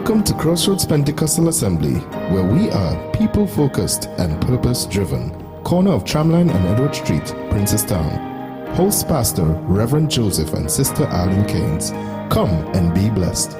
Welcome to Crossroads Pentecostal Assembly, where we are people-focused and purpose-driven. Corner of Tramline and Edward Street, Princestown. Host Pastor Reverend Joseph and Sister Arlene Keynes. Come and be blessed.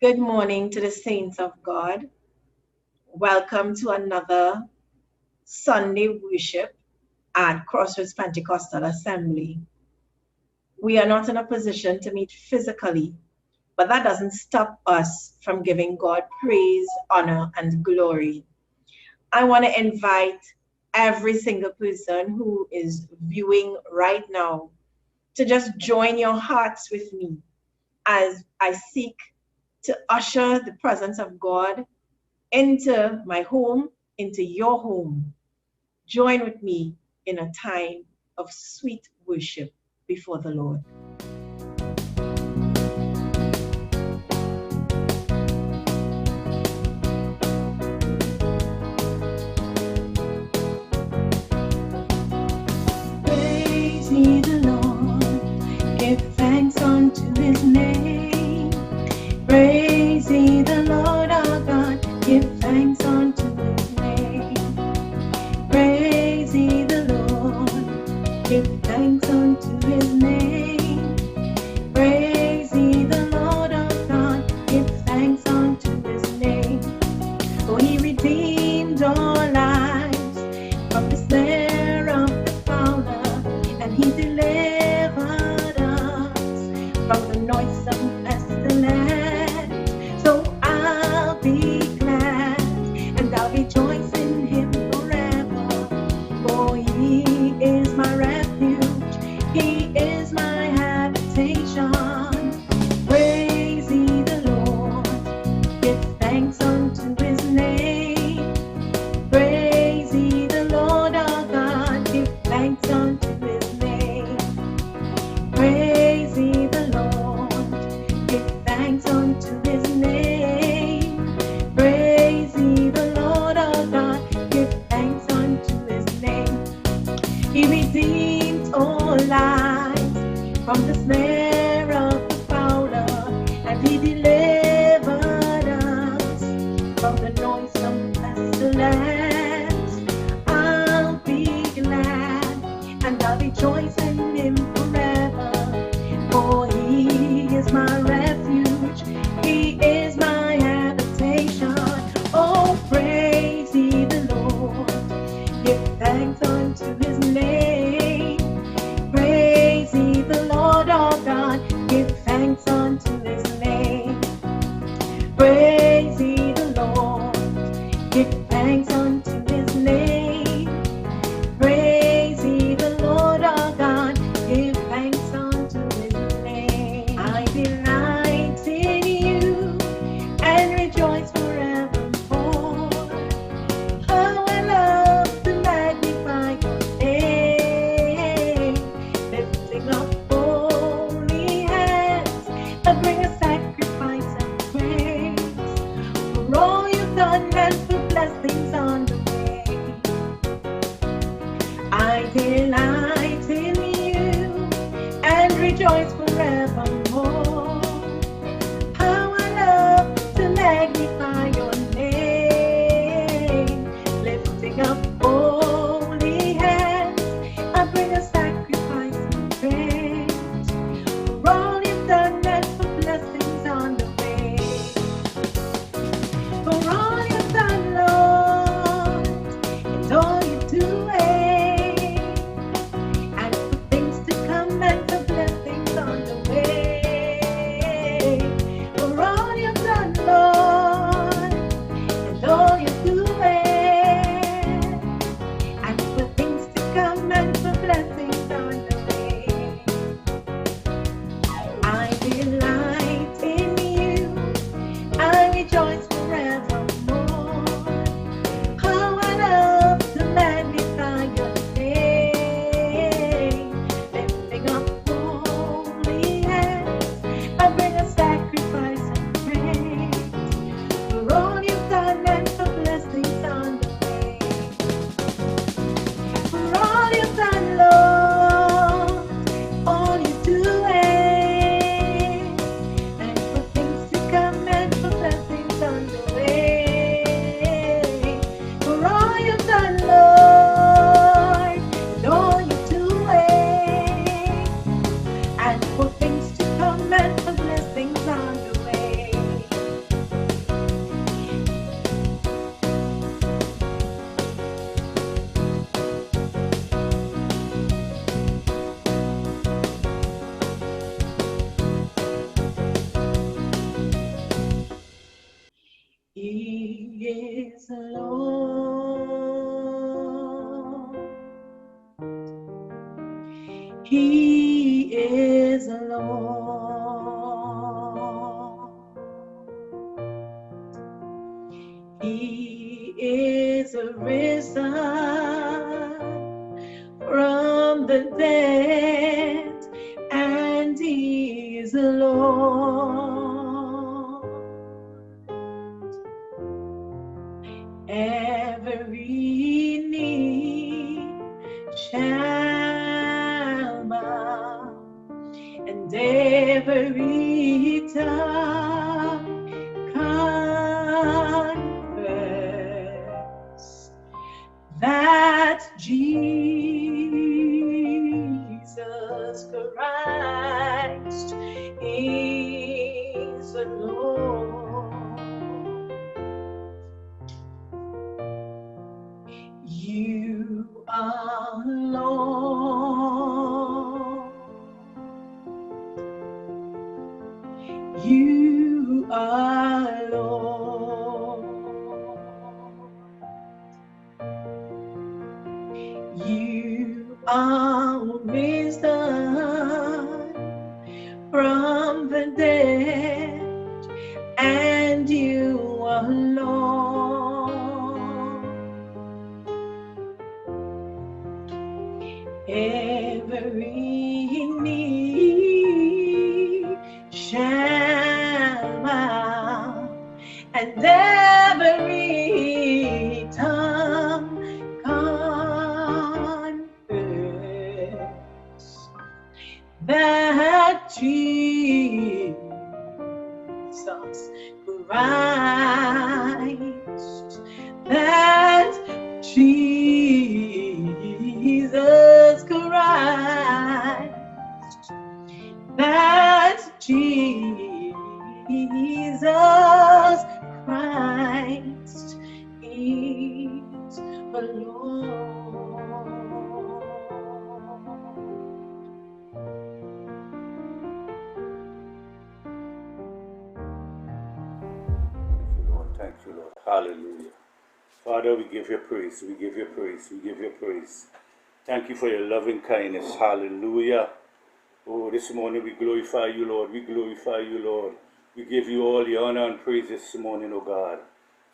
Good morning to the saints of God. Welcome to another Sunday worship at Crossroads Pentecostal Assembly. We are not in a position to meet physically, but that doesn't stop us from giving God praise, honor, and glory. I want to invite every single person who is viewing right now to just join your hearts with me as I seek to usher the presence of God into my home, into your home. Join with me in a time of sweet worship before the Lord. Praise ye the Lord, give thanks unto his name. Praise ye the Lord our God, give thanks unto his name. Praise ye the Lord, give thanks unto his name. Praise ye the Lord our God, give thanks unto his name. For he redeemed our lives from the snare of the fowler, and he delivered us from the noisome pestilence. Rejoice in him forever, for he is my refuge, he is my habitation. Praise ye the Lord, give thanks unto his name. Praise ye the Lord our God, give thanks unto his name. Praise ye the Lord, give thanks unto his name. Praise ye the Lord our God, give thanks unto his name. He redeemed our lives from the snare of the fowler, and he delivered us from the noisome pestilence. I'll be glad and I'll rejoice in him forever, for he is my refuge, he is my habitation. Oh, praise ye the Lord, give thanks unto his name. Praise ye the Lord our God, give thanks unto his name. Praise ye the Lord, give thanks unto his name. Praise ye the Lord our God, give thanks unto his name. I delight in you and rejoice forevermore. How I love to magnify your name, lifting up holy hands, I bring a sacrifice of praise for all you've done and for blessings on the way. I delight in you and rejoice forevermore. How I love to magnify your name, lifting up holy hands, I bring a sacrifice of praise for all you've done and for blessings on the way. For all you've done, Lord, rejoice forevermore. How I love to magnify your name, lifting up holy hands, I bring a sacrifice of praise for all you've done and for blessings on the way. For all you've done, Lord, all you're doing, and for things to come and for blessings on the way. For all you've done, Lord, and all you're doing, and for things to come and for blessings on the way. He is Lord. He is Lord. He is risen from the dead, and he is Lord. Every knee shall bow, and every tongue confess that Jesus Christ is the Lord. You are Lord. You are Lord. You are risen from the dead, and you are Lord. Every knee shall bow, and every tongue confess that Jesus Christ, that Jesus Christ, that Jesus Christ is the Lord. Thank you, Lord. Hallelujah. Father, we give you praise. We give you praise. We give you praise. Thank you for your loving kindness. Hallelujah. Oh, this morning we glorify you, Lord. We glorify you, Lord. We give you all the honor and praise this morning, oh God.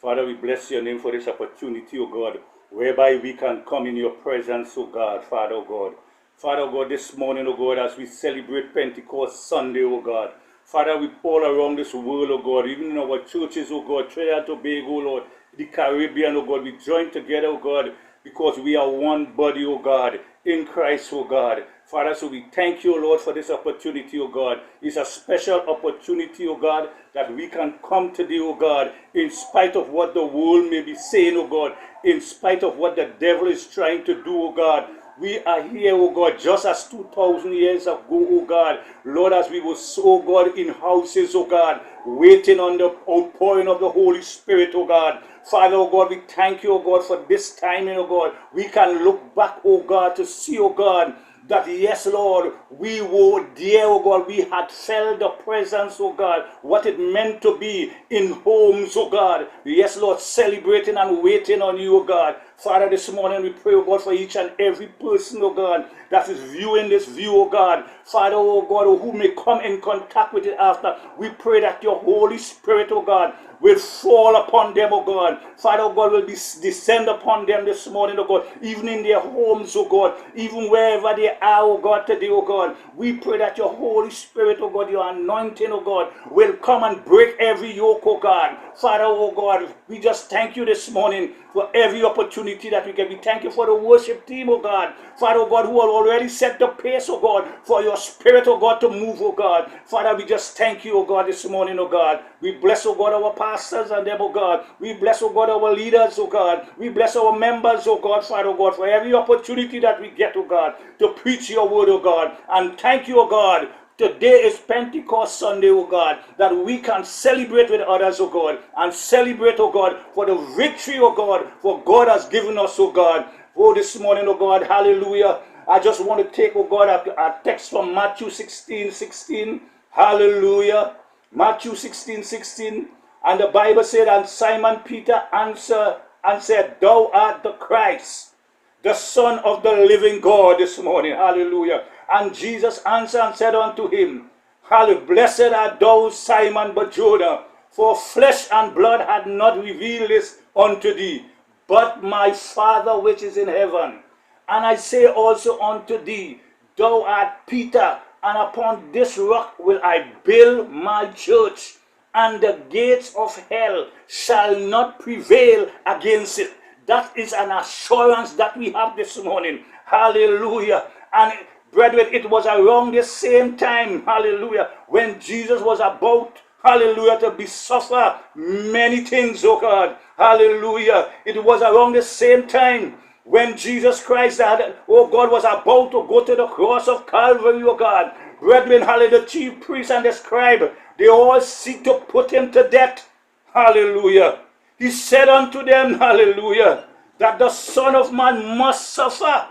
Father, we bless your name for this opportunity, oh God, whereby we can come in your presence, oh God, Father, oh God. Father, oh God, this morning, oh God, as we celebrate Pentecost Sunday, oh God. Father, we all around this world, oh God, even in our churches, oh God, Trinidad and Tobago, oh Lord, the Caribbean, oh God, we join together, oh God, because we are one body, oh God, in Christ, oh God. Father, so we thank you, Lord, for this opportunity, oh God. It's a special opportunity, oh God, that we can come to thee, oh God, in spite of what the world may be saying, oh God, in spite of what the devil is trying to do, oh God. We are here, oh God, just as 2,000 years ago, oh God. Lord, as we were so, God, in houses, oh God, waiting on the outpouring of the Holy Spirit, oh God. Father, oh God, we thank you, oh God, for this timing, oh God. We can look back, oh God, to see, oh God, that yes, Lord, we were there, oh God, we had felt the presence, oh God, what it meant to be in homes, oh God. Yes, Lord, celebrating and waiting on you, oh God. Father, this morning we pray, oh God, for each and every person, oh God, that is viewing this view, oh God. Father, oh God, who may come in contact with it after. We pray that your Holy Spirit, oh God, will fall upon them, oh God. Father, oh God, will descend upon them this morning, oh God, even in their homes, oh God, even wherever they are, oh God, today, oh God. We pray that your Holy Spirit, oh God, your anointing, oh God, will come and break every yoke, oh God. Father, oh God, we just thank you this morning for every opportunity that we get. We thank you for the worship team, oh God. Father, oh God, who have already set the pace, oh God, for your spirit, oh God, to move, oh God. Father, we just thank you, oh God, this morning, oh God. We bless, oh God, our pastors and them, oh God. We bless, oh God, our leaders, oh God. We bless our members, oh God, Father, oh God, for every opportunity that we get, oh God, to preach your word, oh God. And thank you, oh God. Today is Pentecost Sunday, oh God, that we can celebrate with others, oh God, and celebrate, oh God, for the victory, oh God, for God has given us, oh God. Oh, this morning, oh God, hallelujah. I just want to take, oh God, a text from Matthew 16:16. Hallelujah. Matthew 16:16. And the Bible said, and Simon Peter answered and said, Thou art the Christ, the Son of the living God, this morning. Hallelujah. And Jesus answered and said unto him, Hallelujah, blessed art thou, Simon Barjona, for flesh and blood had not revealed this unto thee, but my Father which is in heaven. And I say also unto thee, Thou art Peter, and upon this rock will I build my church, and the gates of hell shall not prevail against it. That is an assurance that we have this morning. Hallelujah. And brethren, it was around the same time, hallelujah, when Jesus was about, hallelujah, to be suffer many things, oh God. Hallelujah. It was around the same time when Jesus Christ, oh God, was about to go to the cross of Calvary, oh God. Brethren, hallelujah, the chief priest and the scribe, they all seek to put him to death. Hallelujah. He said unto them, hallelujah, that the Son of Man must suffer.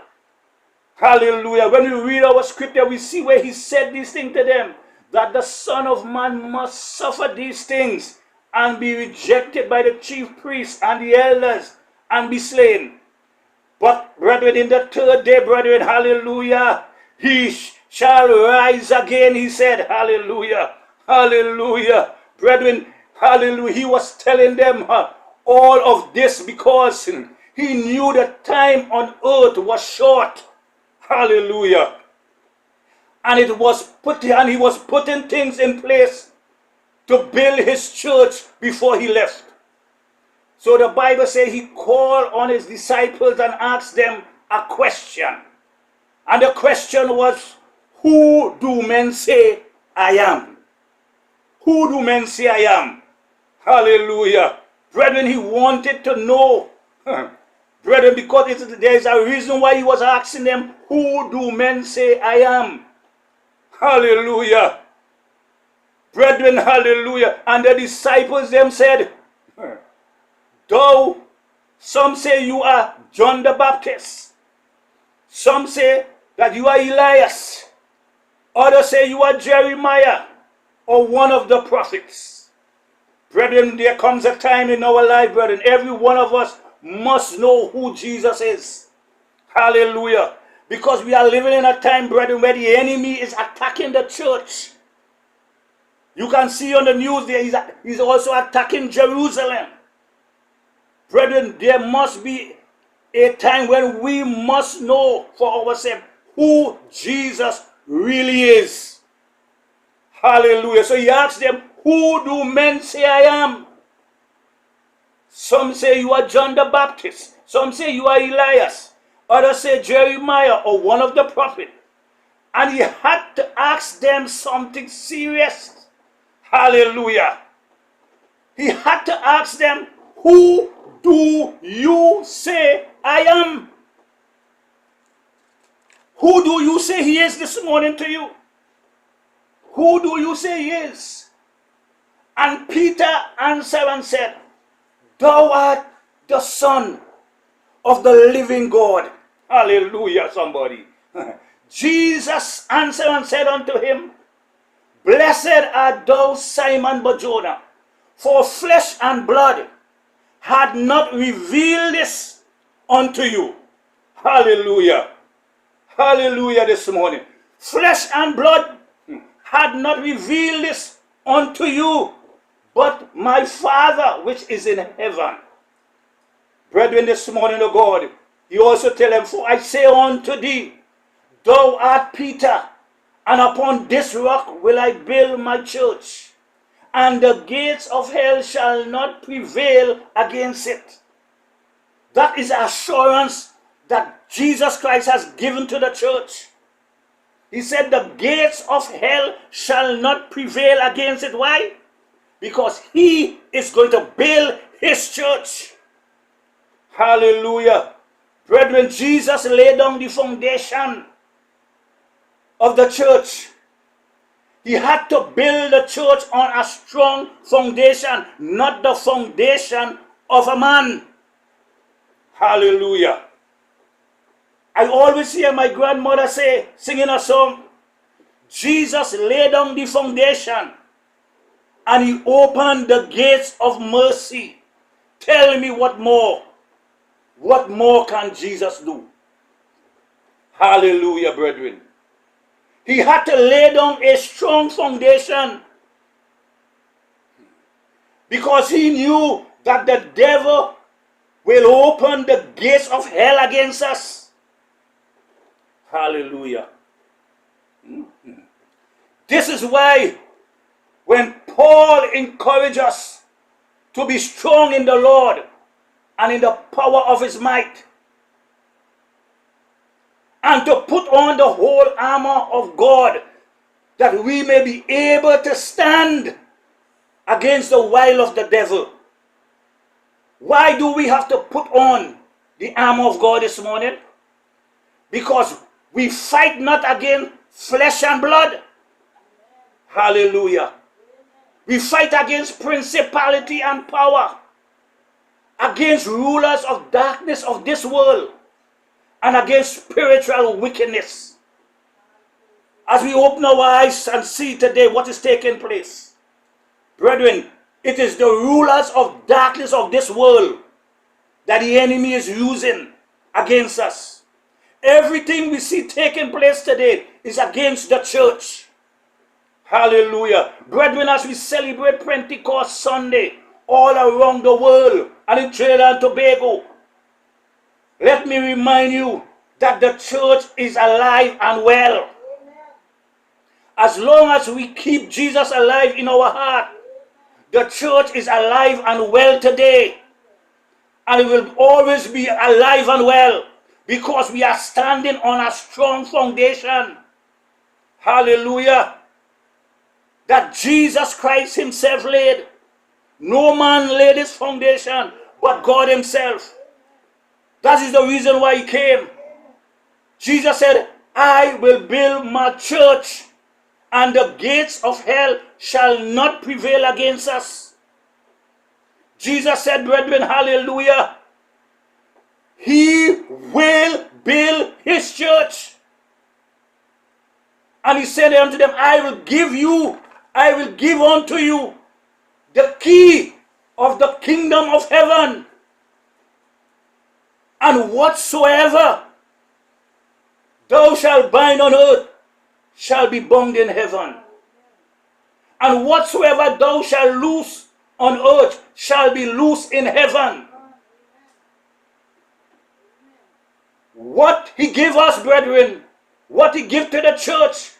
Hallelujah. When we read our scripture, we see where he said these things to them, that the Son of Man must suffer these things and be rejected by the chief priests and the elders and be slain. But, brethren, in the third day, brethren, hallelujah, he shall rise again, he said, hallelujah, hallelujah. Brethren, hallelujah, he was telling them all of this because he knew the time on earth was short. Hallelujah. And he was putting things in place to build his church before he left. So the Bible says he called on his disciples and asked them a question. And the question was, who do men say I am? Who do men say I am? Hallelujah. Brethren, he wanted to know. Brethren, because there is a reason why he was asking them, who do men say I am? Hallelujah. Brethren, hallelujah. And the disciples them said, Thou, some say you are John the Baptist. Some say that you are Elias. Others say you are Jeremiah or one of the prophets. Brethren, there comes a time in our life, brethren, every one of us must know who Jesus is. Hallelujah. Because we are living in a time, brethren, where the enemy is attacking the church. You can see on the news there, he's also attacking Jerusalem. Brethren, there must be a time when we must know for ourselves who Jesus really is. Hallelujah. So he asked them, who do men say I am? Some say you are John the Baptist. Some say you are Elias. Others say Jeremiah or one of the prophets. And he had to ask them something serious. Hallelujah. He had to ask them, who do you say I am? Who do you say he is this morning to you? Who do you say he is? And Peter answered and said, Thou art the Son of the living God. Hallelujah, somebody. Jesus answered and said unto him, Blessed art thou, Simon Barjona, for flesh and blood had not revealed this unto you. Hallelujah. Hallelujah this morning. Flesh and blood had not revealed this unto you, but my Father which is in heaven. Brethren, this morning, O God, he also tell them, for I say unto thee, thou art Peter, and upon this rock will I build my church, and the gates of hell shall not prevail against it. That is assurance that Jesus Christ has given to the church. He said the gates of hell shall not prevail against it. Why? Because he is going to build his church. Hallelujah. Brethren, Jesus laid down the foundation of the church. He had to build the church on a strong foundation, not the foundation of a man. Hallelujah. I always hear my grandmother say, singing a song, Jesus laid down the foundation and he opened the gates of mercy. Tell me what more? What more can Jesus do? Hallelujah, brethren. He had to lay down a strong foundation because he knew that the devil will open the gates of hell against us. Hallelujah. This is why when Paul encouraged us to be strong in the Lord and in the power of his might, and to put on the whole armor of God, that we may be able to stand against the wile of the devil. Why do we have to put on the armor of God this morning? Because we fight not against flesh and blood. Hallelujah. We fight against principality and power, against rulers of darkness of this world, and against spiritual wickedness. As we open our eyes and see today what is taking place, brethren, it is the rulers of darkness of this world that the enemy is using against us. Everything we see taking place today is against the church. Hallelujah. Brethren, as we celebrate Pentecost Sunday all around the world and in Trinidad and Tobago, let me remind you that the church is alive and well. As long as we keep Jesus alive in our heart, the church is alive and well today. And it will always be alive and well because we are standing on a strong foundation. Hallelujah. That Jesus Christ himself laid. No man laid this foundation but God himself. That is the reason why he came. Jesus said, I will build my church, and the gates of hell shall not prevail against us. Jesus said, brethren, hallelujah, he will build his church. And he said unto them, I will give unto you the key of the kingdom of heaven. And whatsoever thou shalt bind on earth shall be bound in heaven. And whatsoever thou shalt loose on earth shall be loose in heaven. What he gave us, brethren, what he gave to the church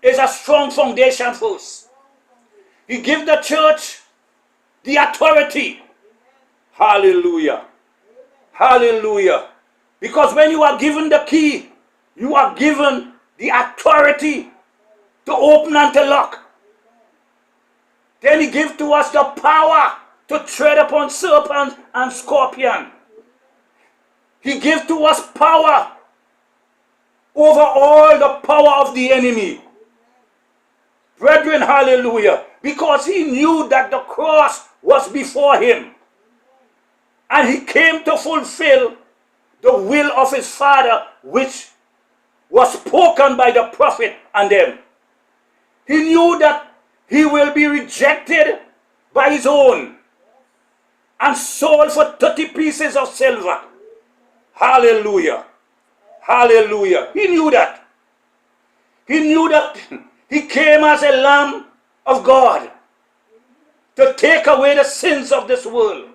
is a strong foundation first. He gave the church the authority. Hallelujah. Hallelujah. Because when you are given the key, you are given the authority to open and to lock. Then he gave to us the power to tread upon serpents and scorpions. He gave to us power over all the power of the enemy. Brethren, hallelujah. Because he knew that the cross was before him. And he came to fulfill the will of his Father, which was spoken by the prophet and them. He knew that he will be rejected by his own and sold for 30 pieces of silver. Hallelujah. Hallelujah. He knew that. He knew that he came as a Lamb of God to take away the sins of this world.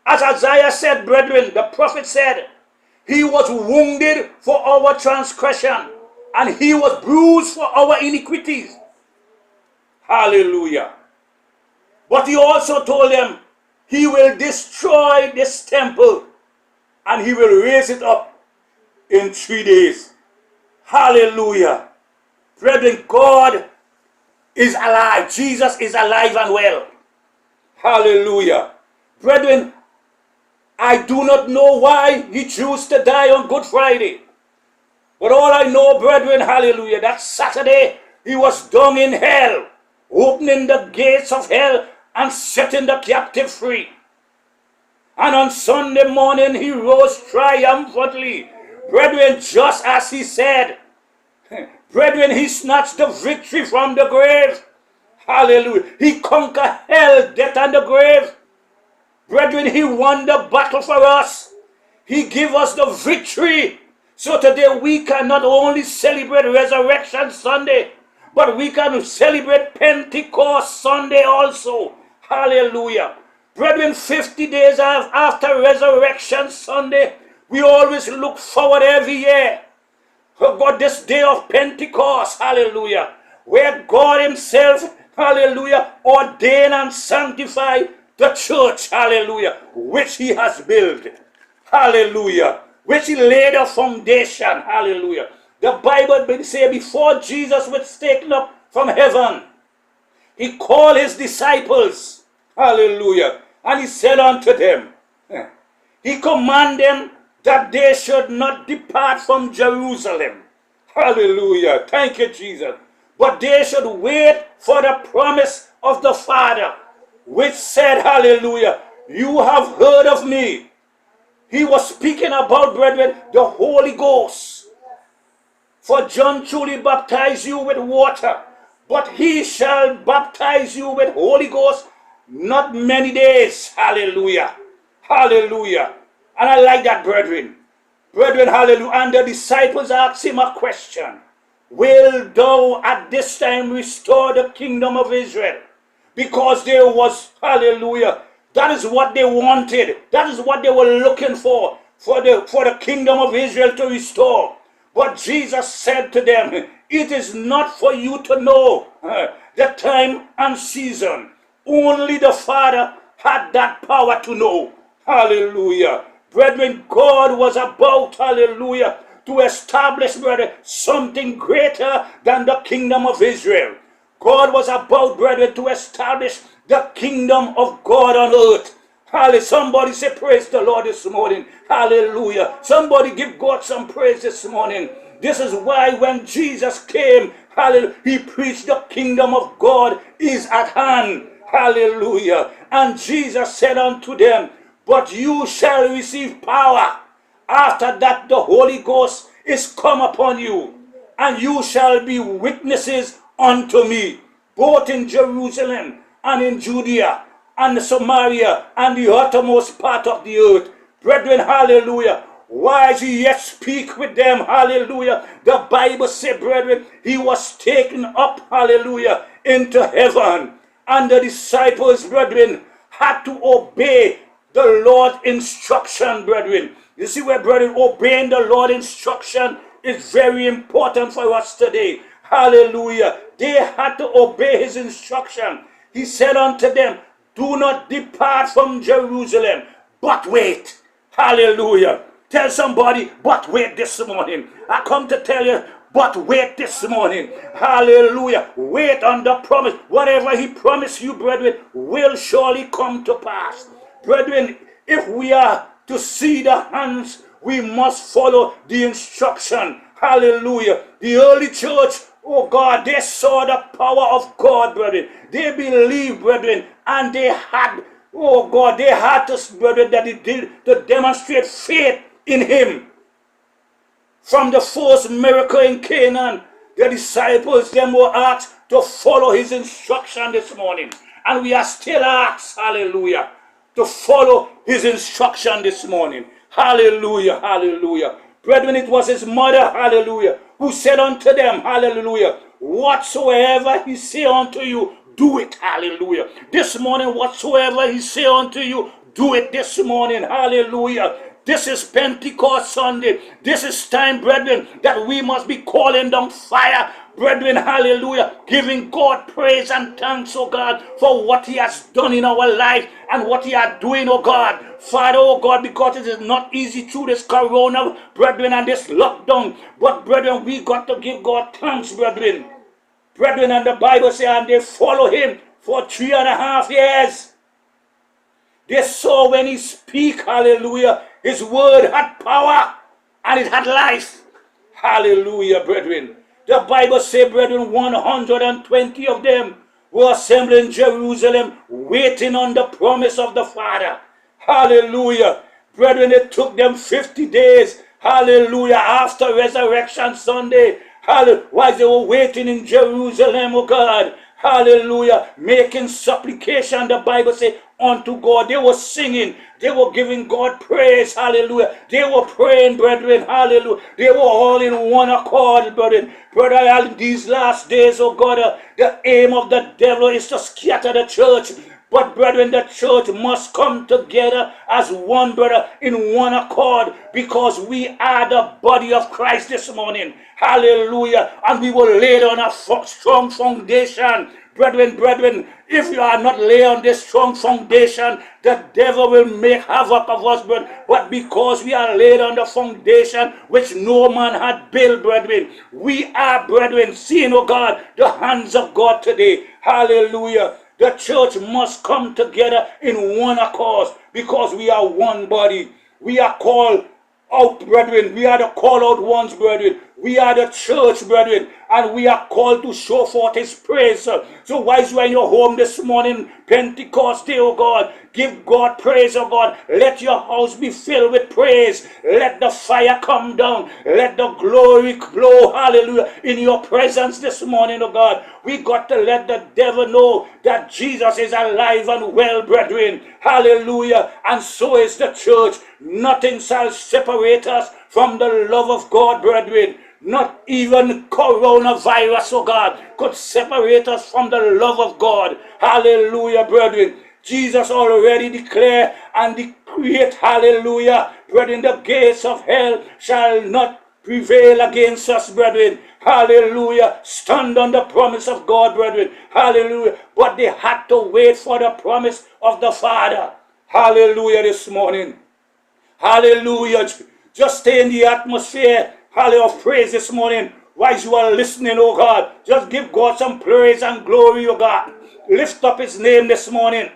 As Isaiah said, brethren, the prophet said, he was wounded for our transgression, and he was bruised for our iniquities. Hallelujah. But he also told them, he will destroy this temple, and he will raise it up in 3 days. Hallelujah. Brethren, God is alive. Jesus is alive and well. Hallelujah. Brethren, I do not know why he chose to die on Good Friday. But all I know, brethren, hallelujah, that Saturday he was down in hell, opening the gates of hell and setting the captive free. And on Sunday morning he rose triumphantly. Brethren, just as he said, brethren, he snatched the victory from the grave. Hallelujah. He conquered hell, death, and the grave. Brethren, he won the battle for us. He gave us the victory. So today we can not only celebrate Resurrection Sunday, but we can celebrate Pentecost Sunday also. Hallelujah. Brethren, 50 days after Resurrection Sunday, we always look forward every year. Oh God, this day of Pentecost, hallelujah, where God himself, hallelujah, ordained and sanctified the church, hallelujah, which he has built, hallelujah, which he laid a foundation, hallelujah. The Bible says before Jesus was taken up from heaven, he called his disciples, hallelujah, and he said unto them, he commanded them that they should not depart from Jerusalem, hallelujah, thank you, Jesus, but they should wait for the promise of the Father, which said, hallelujah, you have heard of me. He was speaking about, brethren, the Holy Ghost. For John truly baptized you with water, but he shall baptize you with Holy Ghost not many days. Hallelujah. Hallelujah. And I like that, brethren. Brethren, hallelujah. And the disciples asked him a question. Will thou at this time restore the kingdom of Israel? Because there was, hallelujah, that is what they wanted. That is what they were looking for the kingdom of Israel to restore. But Jesus said to them, it is not for you to know the time and season. Only the Father had that power to know. Hallelujah. Brethren, God was about, hallelujah, to establish, brethren, something greater than the kingdom of Israel. God was about, brethren, to establish the kingdom of God on earth. Hallelujah. Somebody say praise the Lord this morning. Hallelujah. Somebody give God some praise this morning. This is why when Jesus came, hallelujah, he preached the kingdom of God is at hand. Hallelujah. And Jesus said unto them, but you shall receive power. After that the Holy Ghost is come upon you, and you shall be witnesses unto me, both in Jerusalem and in Judea and Samaria and the uttermost part of the earth. Brethren, hallelujah. While he yet speak with them, hallelujah, the Bible says, brethren, he was taken up, hallelujah, into heaven. And the disciples, brethren, had to obey the Lord's instruction, brethren. You see where, brethren, obeying the Lord's instruction is very important for us today. Hallelujah. They had to obey his instruction. He said unto them, do not depart from Jerusalem, but wait. Hallelujah. Tell somebody, but wait this morning. I come to tell you, but wait this morning. Hallelujah. Wait on the promise. Whatever he promised you, brethren, will surely come to pass. Brethren, if we are to see the hands, we must follow the instruction. Hallelujah. The early church, oh God, they saw the power of God, brethren. They believed, brethren, and they had, oh God, they had to, brethren, that they did to demonstrate faith in him. From the first miracle in Canaan, the disciples, them were asked to follow his instruction this morning. And we are still asked, hallelujah, to follow his instruction this morning. Hallelujah, hallelujah. Brethren, it was his mother, hallelujah, who said unto them, hallelujah, whatsoever he say unto you, do it, hallelujah. This morning, whatsoever he say unto you, do it this morning, hallelujah. This is Pentecost Sunday. This is time, brethren, that we must be calling down fire, brethren, hallelujah, giving God praise and thanks, oh God, for what he has done in our life and what he is doing, oh God. Father, oh God, because it is not easy through this corona, brethren, and this lockdown. But, brethren, we got to give God thanks, brethren. Brethren, and the Bible says, and they follow him for 3.5 years. They saw when he speak, hallelujah, his word had power and it had life. Hallelujah, brethren. The Bible says, brethren, 120 of them were assembled in Jerusalem, waiting on the promise of the Father. Hallelujah. Brethren, it took them 50 days, hallelujah, after Resurrection Sunday. Hallelujah. While they were waiting in Jerusalem, oh God. Hallelujah. Making supplication, the Bible says, unto God. They were singing. They were giving God praise. Hallelujah. They were praying, brethren. Hallelujah. They were all in one accord, brethren. Brother, in these last days, oh God, the aim of the devil is to scatter the church. But brethren, the church must come together as one, brother, in one accord, because we are the body of Christ this morning. Hallelujah. And we will lay down a strong foundation. Brethren, if you are not laid on this strong foundation, the devil will make havoc of us, brethren. But because we are laid on the foundation which no man had built, brethren, we are, brethren, seeing, oh God, the hands of God today. Hallelujah. The church must come together in one accord because we are one body. We are called out, brethren. We are the called out ones, brethren. We are the church, brethren, and we are called to show forth his praise. So while you are in your home this morning, Pentecost Day, oh God, give God praise, oh God. Let your house be filled with praise. Let the fire come down. Let the glory glow, hallelujah, in your presence this morning, oh God. We got to let the devil know that Jesus is alive and well, brethren. Hallelujah. And so is the church. Nothing shall separate us from the love of God, brethren. Not even coronavirus, oh God, could separate us from the love of God. Hallelujah, brethren. Jesus already declared and decreed, hallelujah, brethren, the gates of hell shall not prevail against us, brethren. Hallelujah. Stand on the promise of God, brethren. Hallelujah. But they had to wait for the promise of the Father. Hallelujah this morning. Hallelujah. Just stay in the atmosphere, hallelujah, of praise this morning. While you are listening, oh God, just give God some praise and glory, oh God. Lift up his name this morning.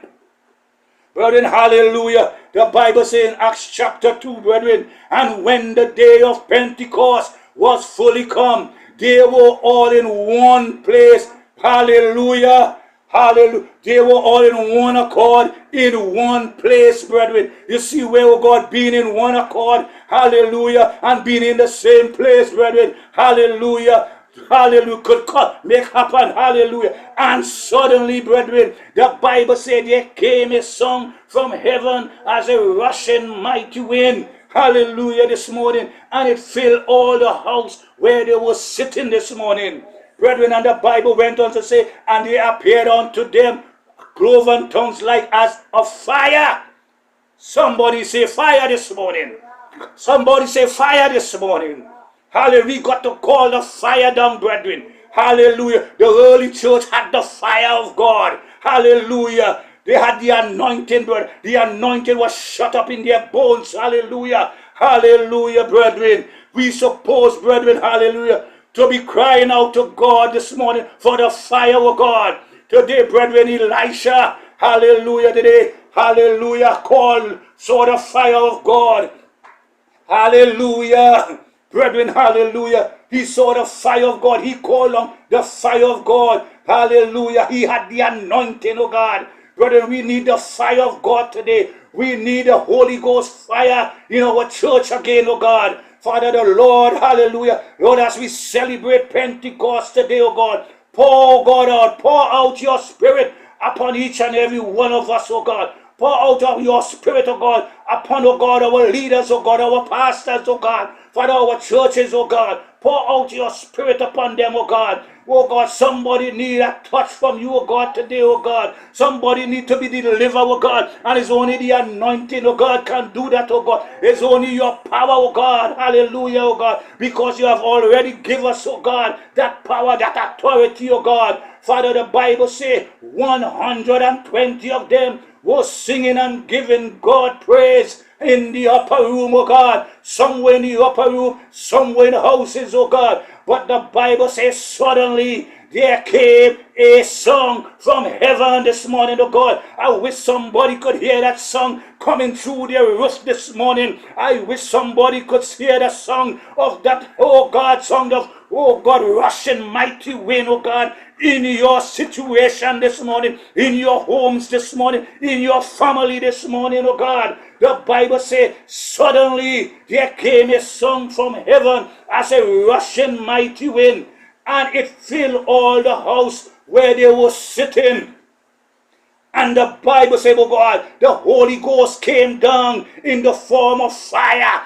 Brethren, hallelujah. The Bible says in Acts chapter 2, brethren, and when the day of Pentecost was fully come, they were all in one place. Hallelujah. Hallelujah. They were all in one accord, in one place, brethren. You see where God being in one accord, hallelujah, and being in the same place, brethren. Hallelujah. Hallelujah, could make happen, hallelujah. And suddenly, brethren, the Bible said there came a song from heaven as a rushing mighty wind. Hallelujah, this morning. And it filled all the house where they were sitting this morning. Brethren, and the Bible went on to say, and they appeared unto them cloven tongues like as of fire. Somebody say fire this morning. Somebody say fire this morning. Hallelujah. We got to call the fire down, brethren. Hallelujah. The early church had the fire of God. Hallelujah. They had the anointing, brother. The anointing was shut up in their bones. Hallelujah. Hallelujah, brethren. We suppose, brethren, hallelujah, to be crying out to God this morning for the fire of God. Today, brethren, Elisha, hallelujah, today, hallelujah, called, saw the fire of God. Hallelujah. Brethren, hallelujah. He saw the fire of God. He called on the fire of God. Hallelujah. He had the anointing of God. Brethren, we need the fire of God today. We need the Holy Ghost fire in our church again, oh God. Father, the Lord, hallelujah. Lord, as we celebrate Pentecost today, oh God, pour, God, out, pour out your spirit upon each and every one of us, oh God. Pour out of your spirit, oh God, upon, oh God, our leaders, oh God, our pastors, oh God, Father, our churches, oh God. Pour out your spirit upon them, oh God. Oh God, somebody need a touch from you, oh God, today, oh God. Somebody need to be delivered, oh God. And it's only the anointing, oh God, can do that, oh God. It's only your power, oh God. Hallelujah, oh God. Because you have already given us, oh God, that power, that authority, oh God. Father, the Bible says 120 of them were singing and giving God praise in the upper room, oh God. Somewhere in the upper room, somewhere in the houses, oh God. But the Bible says suddenly there came a song from heaven this morning, oh God. I wish somebody could hear that song coming through their roof this morning. I wish somebody could hear the song of that, oh God, song of, oh God, rushing mighty wind, oh God, in your situation this morning, in your homes this morning, in your family this morning, oh God. The Bible says, suddenly there came a song from heaven as a rushing mighty wind, and it filled all the house where they were sitting. And the Bible says, oh God, the Holy Ghost came down in the form of fire,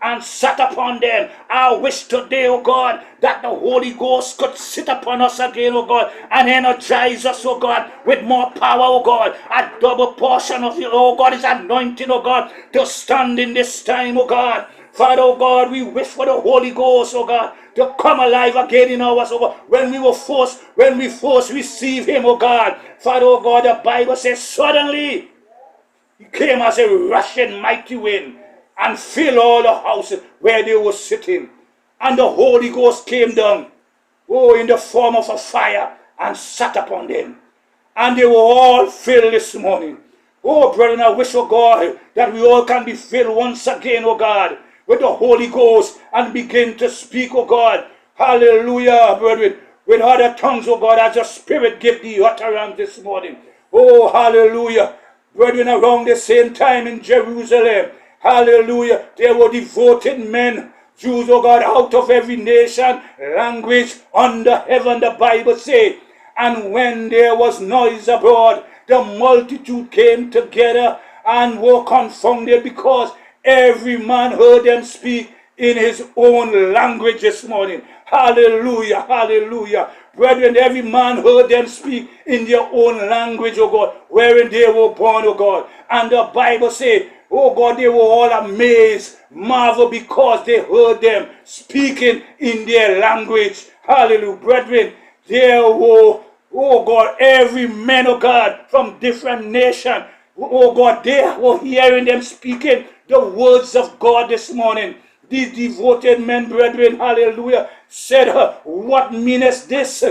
and sat upon them. I wish today, oh God, that the Holy Ghost could sit upon us again, oh God, and energize us, oh God, with more power, oh God. A double portion of you, oh God, is anointing, oh God, to stand in this time, oh God. Father, oh God, we wish for the Holy Ghost, oh God, to come alive again in us, oh God. When we first receive him, oh God. Father, oh God, the Bible says suddenly he came as a rushing mighty wind and filled all the houses where they were sitting. And the Holy Ghost came down, oh, in the form of a fire and sat upon them. And they were all filled this morning. Oh, brethren, I wish, oh God, that we all can be filled once again, oh God, with the Holy Ghost and begin to speak, oh God. Hallelujah, brethren. With other tongues, oh God, as the Spirit give the utterance this morning. Oh, hallelujah. Brethren, around the same time in Jerusalem, hallelujah, there were devoted men, Jews, oh God, out of every nation, language, under heaven, the Bible says. And when there was noise abroad, the multitude came together and were confounded, because every man heard them speak in his own language this morning. Hallelujah, hallelujah. Brethren, every man heard them speak in their own language, oh God, wherein they were born, oh God. And the Bible says, oh God, they were all amazed, marvel, because they heard them speaking in their language. Hallelujah. Brethren, there were, oh God, every man, oh God, from different nations, oh God, they were hearing them speaking the words of God this morning. These devoted men, brethren, hallelujah, said, what meaneth this?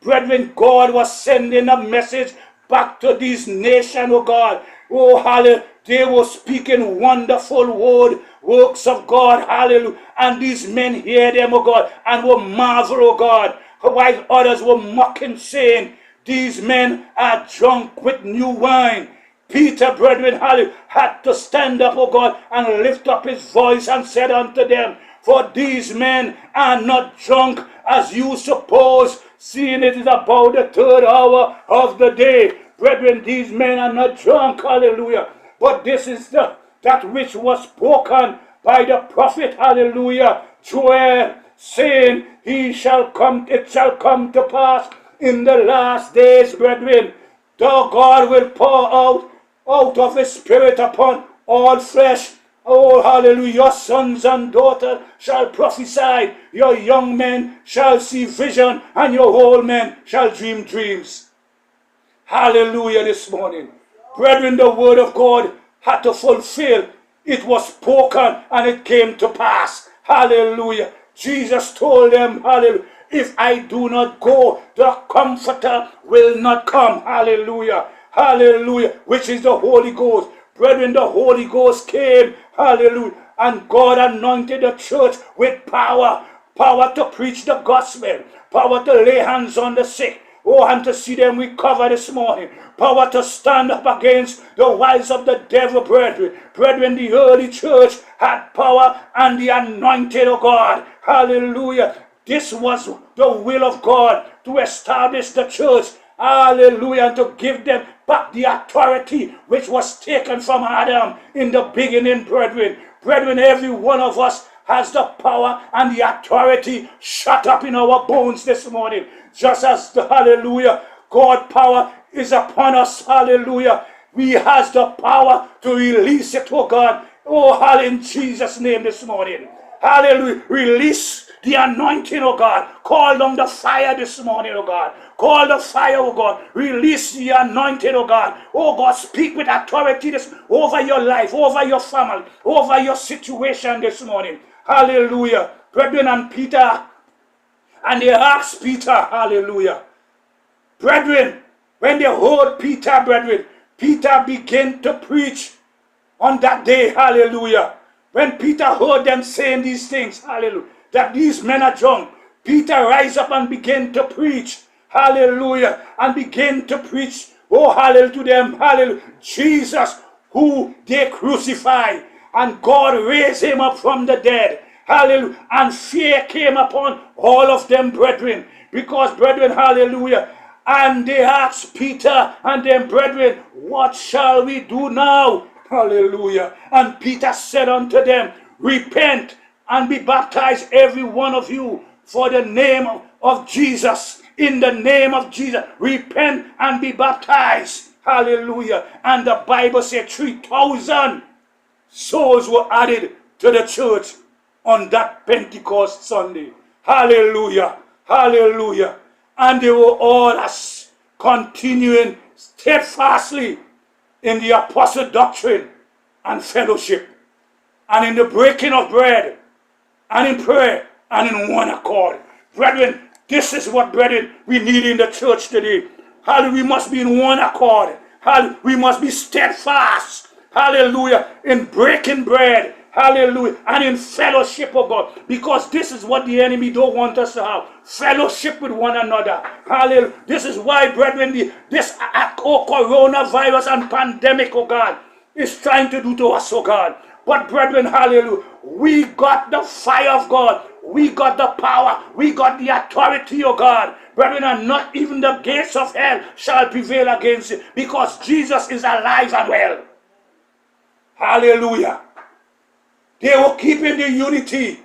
Brethren, God was sending a message back to these nations, oh God. Oh, hallelujah. They were speaking wonderful works of God, hallelujah. And these men hear them, oh God, and were marvel, oh God. While others were mocking, saying, these men are drunk with new wine. Peter, brethren, hallelujah, had to stand up, oh God, and lift up his voice and said unto them, for these men are not drunk as you suppose, seeing it is about the third hour of the day. Brethren, these men are not drunk, hallelujah. But this is that which was spoken by the prophet, hallelujah, Joel, saying, it shall come to pass in the last days, brethren, the God will pour out of his spirit upon all flesh. Oh, hallelujah. Your sons and daughters shall prophesy. Your young men shall see vision, and your old men shall dream dreams. Hallelujah this morning. Brethren, the word of God had to fulfill. It was spoken and it came to pass. Hallelujah. Jesus told them, hallelujah, if I do not go, the Comforter will not come. Hallelujah. Hallelujah. Which is the Holy Ghost. Brethren, the Holy Ghost came. Hallelujah. And God anointed the church with power. Power to preach the gospel. Power to lay hands on the sick. Oh, and to see them recover this morning. Power to stand up against the wiles of the devil, brethren. Brethren, the early church had power and the anointed of God. Hallelujah. This was the will of God, to establish the church. Hallelujah. And to give them back the authority which was taken from Adam in the beginning, brethren. Brethren, every one of us has the power and the authority shut up in our bones this morning. Just as the hallelujah, God power is upon us, hallelujah. We has the power to release it, oh God. Oh, hallelujah, in Jesus' name this morning. Hallelujah. Release the anointing, oh God. Call down the fire this morning, oh God. Call the fire, oh God. Release the anointing, oh God. Oh God, speak with authority over your life, over your family, over your situation this morning. Hallelujah. Brethren, and Peter, and they asked Peter, hallelujah. Brethren, when they heard Peter, brethren, Peter began to preach on that day, hallelujah. When Peter heard them saying these things, hallelujah, that these men are drunk, Peter rise up and began to preach, hallelujah, and began to preach, oh, hallelujah, to them, hallelujah, Jesus, who they crucified, and God raised him up from the dead, hallelujah, and fear came upon all of them, brethren, because, brethren, hallelujah, and they asked Peter and them, brethren, what shall we do now? Hallelujah. And Peter said unto them, repent and be baptized, every one of you, for the name of Jesus. In the name of Jesus, repent and be baptized. Hallelujah. And the Bible said 3,000 souls were added to the church on that Pentecost Sunday. Hallelujah. Hallelujah. And they were all as continuing steadfastly in the apostle doctrine and fellowship, and in the breaking of bread, and in prayer, and in one accord. Brethren, this is what, brethren, we need in the church today. Hallelujah, we must be in one accord. Hallelujah, we must be steadfast. Hallelujah, in breaking bread. Hallelujah, and in fellowship, of God, because this is what the enemy don't want us to have. Fellowship with one another. Hallelujah. This is why, brethren, this coronavirus and pandemic, oh God, is trying to do to us, oh God. But brethren, hallelujah, we got the fire of God. We got the power. We got the authority, oh God. Brethren, and not even the gates of hell shall prevail against it, because Jesus is alive and well. Hallelujah. They were keeping the unity.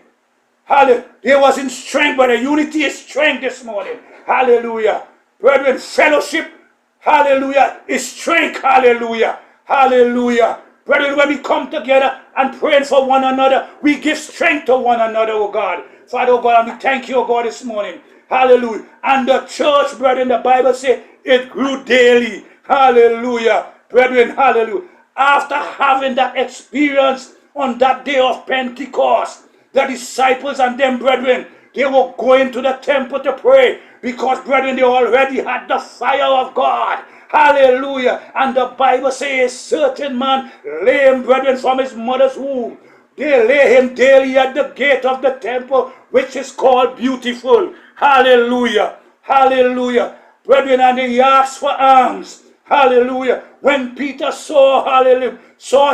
Hallelujah. They was in strength, but the unity is strength this morning. Hallelujah. Brethren, fellowship, hallelujah, is strength. Hallelujah. Hallelujah. Brethren, when we come together and pray for one another, we give strength to one another, oh God. Father, oh God, and we thank you, oh God, this morning. Hallelujah. And the church, brethren, the Bible says it grew daily. Hallelujah. Brethren, hallelujah. After having that experience on that day of Pentecost, the disciples and them, brethren, they were going to the temple to pray, because, brethren, they already had the fire of God. Hallelujah. And the Bible says a certain man, lame, brethren, from his mother's womb, they lay him daily at the gate of the temple, which is called Beautiful. Hallelujah. Hallelujah. Brethren, and he asked for alms. Hallelujah. When Peter saw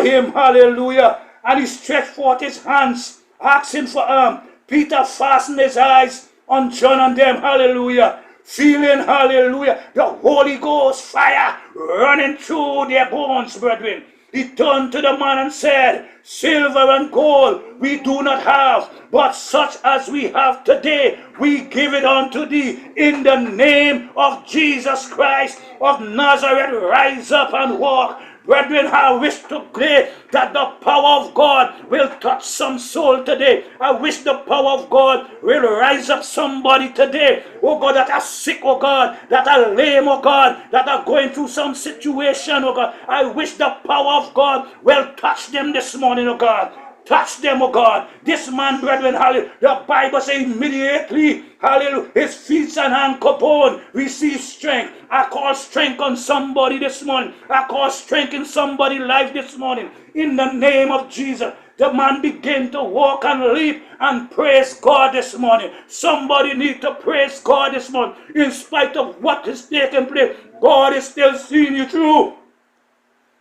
him, hallelujah, and he stretched forth his hands, asking for alms, Peter fastened his eyes on John and them, hallelujah, feeling, hallelujah, the Holy Ghost fire running through their bones, brethren. He turned to the man and said, silver and gold we do not have, but such as we have today, we give it unto thee. In the name of Jesus Christ of Nazareth, rise up and walk. Brethren, I wish today that the power of God will touch some soul today. I wish the power of God will rise up somebody today. Oh God, that are sick, oh God, that are lame, oh God, that are going through some situation, oh God. I wish the power of God will touch them this morning, oh God. Touch them, oh God. This man, brethren, hallelujah, the Bible says immediately, hallelujah, his feet and ankle bone receive strength. I call strength on somebody this morning. I call strength in somebody's life this morning. In the name of Jesus, the man began to walk and leap and praise God this morning. Somebody need to praise God this morning. In spite of what is taking place, God is still seeing you through.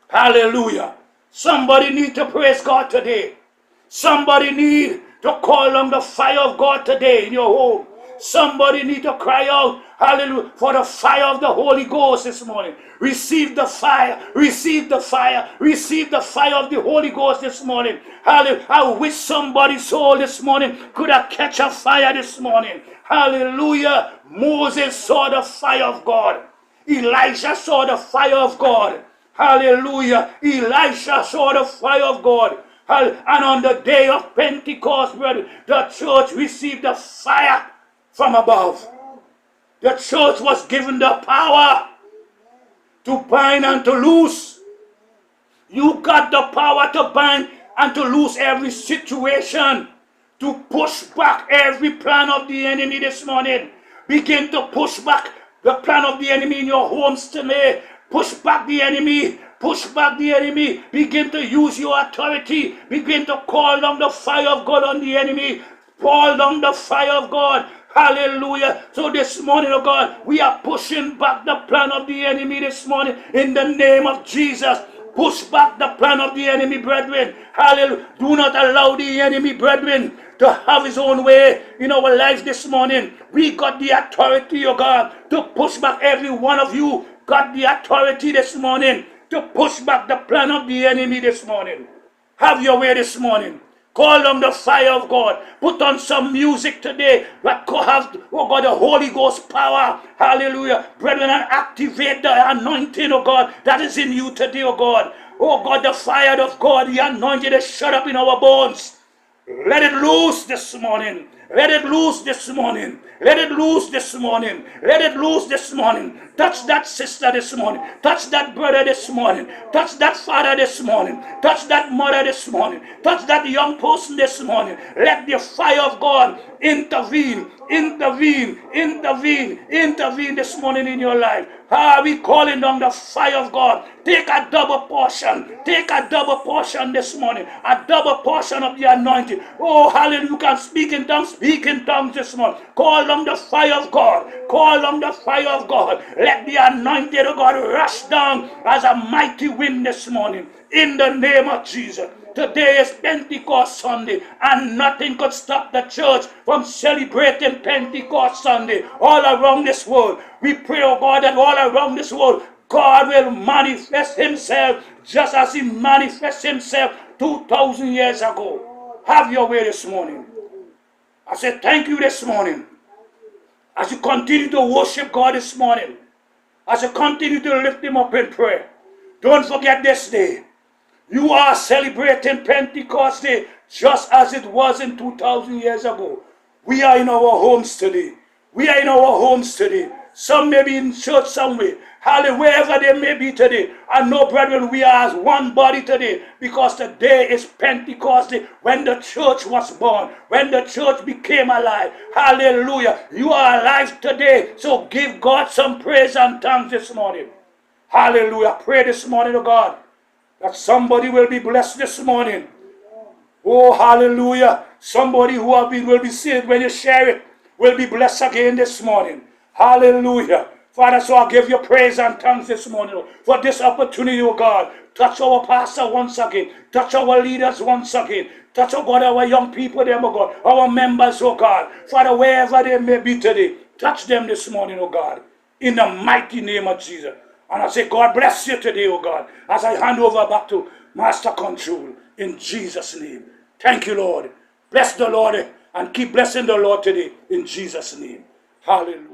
Hallelujah. Somebody need to praise God today. Somebody need to call on the fire of God today in your home. Somebody need to cry out, hallelujah, for the fire of the Holy Ghost this morning. Receive the fire, receive the fire, receive the fire of the Holy Ghost this morning. Hallelujah. I wish somebody's soul this morning could have catch a fire this morning. Hallelujah. Moses saw the fire of God. Elijah saw the fire of God. Hallelujah. Elisha saw the fire of God. And on the day of Pentecost, brother, the church received the fire from above. The church was given the power to bind and to loose. You got the power to bind and to loose every situation, to push back every plan of the enemy this morning. Begin to push back the plan of the enemy in your homes today. Push back the enemy. Push back the enemy. Begin to use your authority. Begin to call down the fire of God on the enemy. Call down the fire of God. Hallelujah. So this morning, oh God, we are pushing back the plan of the enemy this morning in the name of Jesus. Push back the plan of the enemy, brethren. Hallelujah. Do not allow the enemy, brethren, to have his own way in our lives this morning. We got the authority, oh God, to push back. Every one of you got the authority this morning to push back the plan of the enemy this morning. Have your way this morning. Call on the fire of God. Put on some music today that could have, oh God, the Holy Ghost power. Hallelujah. Brethren, and activate the anointing, oh God, that is in you today, oh God. Oh God, the fire of God, the anointing is shut up in our bones. Let it loose this morning. Let it loose this morning. Let it loose this morning. Let it loose this morning. Touch that sister this morning. Touch that brother this morning. Touch that father this morning. Touch that mother this morning. Touch that young person this morning. Let the fire of God intervene this morning in your life. We calling on the fire of God. Take a double portion. Take a double portion this morning. A double portion of the anointing. Oh, hallelujah. You can speak in tongues. Speak in tongues this morning. Call on the fire of God. Call on the fire of God. Let the anointing of God rush down as a mighty wind this morning. In the name of Jesus. Today is Pentecost Sunday, and nothing could stop the church from celebrating Pentecost Sunday all around this world. We pray, oh God, that all around this world, God will manifest himself just as he manifested himself 2,000 years ago. Have your way this morning. I say thank you this morning. As you continue to worship God this morning, as you continue to lift him up in prayer, don't forget this day. You are celebrating Pentecost Day just as it was in 2,000 years ago. We are in our homes today. We are in our homes today. Some may be in church somewhere. Hallelujah, wherever they may be today. I know, brethren, we are as one body today because today is Pentecost Day, when the church was born, when the church became alive. Hallelujah. You are alive today, so give God some praise and thanks this morning. Hallelujah. Pray this morning, oh God, that somebody will be blessed this morning. Oh, hallelujah. Somebody who will be saved when you share it will be blessed again this morning. Hallelujah. Father, so I give you praise and thanks this morning for this opportunity, oh God. Touch our pastor once again. Touch our leaders once again. Touch, oh God, our young people, them, oh God. Our members, oh God. Father, wherever they may be today, touch them this morning, oh God. In the mighty name of Jesus. And I say, God bless you today, oh God, as I hand over back to Master Control in Jesus' name. Thank you, Lord. Bless the Lord and keep blessing the Lord today in Jesus' name. Hallelujah.